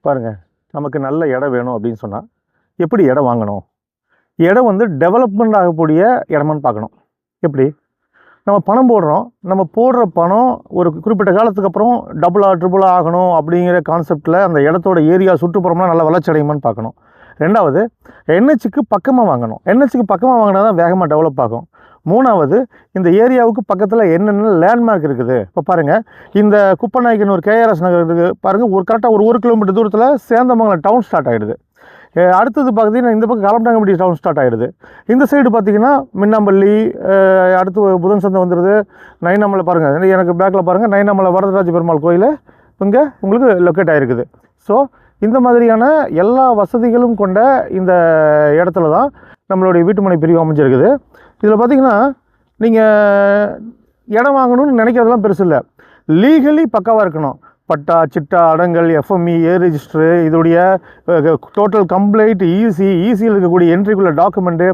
பாருங்கள், நமக்கு நல்ல இடம் வேணும் அப்படின்னு சொன்னால் எப்படி இடம் வாங்கணும்? இடம் வந்து டெவலப்மெண்ட் ஆகக்கூடிய இடமான்னு பார்க்கணும். எப்படி? நம்ம பணம் போடுறோம். நம்ம போடுற பணம் ஒரு குறிப்பிட்ட காலத்துக்கு அப்புறம் ட்ரிபிளாக ஆகணும் அப்படிங்கிற கான்செப்டில் அந்த இடத்தோட ஏரியா சுற்றுப்புறம்லாம் நல்லா வளர்ச்சி அடையுமான்னு பார்க்கணும். ரெண்டாவது, என்ஹெச்சுக்கு பக்கமாக வாங்கணும். என்ஹெச்சுக்கு பக்கமாக வாங்கினா தான் வேகமாக டெவலப் ஆகும். மூணாவது, இந்த ஏரியாவுக்கு பக்கத்தில் என்னென்ன லேண்ட்மார்க் இருக்குது. இப்போ பாருங்கள், இந்த குப்பநாயக்கன் ஒரு கேஆர்எஸ் நகர் இருக்குது பாருங்கள். கரெக்டாக ஒரு 1 கிலோமீட்டர் தூரத்தில் சேந்தமங்கலம் டவுன் ஸ்டார்ட் ஆகிடுது. அடுத்தது பார்த்தீங்கன்னா இந்த பக்கம் காலம்டாங்கப்பட்டி டவுன் ஸ்டார்ட் ஆகிடுது. இந்த சைடு பார்த்தீங்கன்னா மின்னாம்பள்ளி, அடுத்து புதன் சந்தை வந்துடுது. நைனாமலை பாருங்கள், எனக்கு பேக்கில் பாருங்கள், நைனாமலை வரதராஜ பெருமாள் கோயில் இங்கே உங்களுக்கு லொக்கேட் ஆகிருக்குது. ஸோ இந்த மாதிரியான எல்லா வசதிகளும் கொண்ட இந்த இடத்துல தான் நம்மளுடைய வீட்டுமனை பிரிவு அமைஞ்சிருக்குது. இதில் பார்த்திங்கன்னா நீங்கள் இடம் வாங்கணும்னு நினைக்கிறதெல்லாம் பெருசு இல்லை, லீகலி பக்காவாக இருக்கணும். பட்டா, சிட்டா, அடங்கல், எஃப்எம்இ, ஏ ரெஜிஸ்ட்ரு, இதோடைய டோட்டல் கம்ப்ளைண்ட், ஈசியில் இருக்கக்கூடிய என்ட்ரிக்குள்ள டாக்குமெண்ட்டு,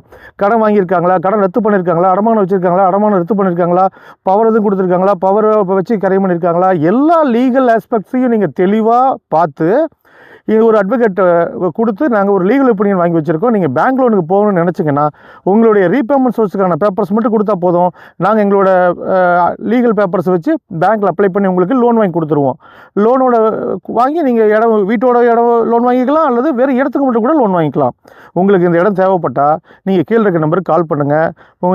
கடன் வாங்கியிருக்காங்களா, கடன் ரத்து பண்ணியிருக்காங்களா, அடமானம் வச்சுருக்காங்களா, அடமானம் ரத்து பண்ணியிருக்காங்களா, பவர் எதுவும் கொடுத்துருக்காங்களா, பவர் வச்சு கரை பண்ணியிருக்காங்களா, எல்லா லீகல் ஆஸ்பெக்ட்ஸையும் நீங்கள் தெளிவாக பார்த்து இது ஒரு அட்வொகேட் கொடுத்து நாங்கள் ஒரு லீகல் ஒப்பீனியன் வாங்கி வச்சுருக்கோம். நீங்கள் பேங்க் லோனுக்கு போகணும்னு நினச்சிங்கன்னா உங்களுடைய ரீபேமெண்ட் சோர்ஸுக்கான பேப்பர்ஸ் மட்டும் கொடுத்தா போதும். நாங்கள் எங்களோட லீகல் பேப்பர்ஸ் வச்சு பேங்க்கில் அப்ளை பண்ணி உங்களுக்கு லோன் வாங்கி கொடுத்துருவோம். லோனோட வாங்கி நீங்கள் வீட்டோட இடம் லோன் வாங்கிக்கலாம், அல்லது வேறு இடத்துக்கு மட்டும் கூட லோன் வாங்கிக்கலாம். உங்களுக்கு இந்த இடம் தேவைப்பட்டால் நீங்கள் கீழே இருக்க நம்பருக்கு கால் பண்ணுங்கள்.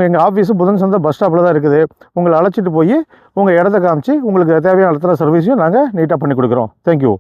எங்கள் ஆஃபீஸு புதன் சந்தை பஸ் ஸ்டாப்பில் தான் இருக்குது. உங்களை அழைச்சிட்டு போய் உங்கள் இடத்த காமிச்சு உங்களுக்கு தேவையான அத்தனை சர்வீஸையும் நாங்கள் நீட்டாக பண்ணி கொடுக்குறோம். தேங்க்யூ.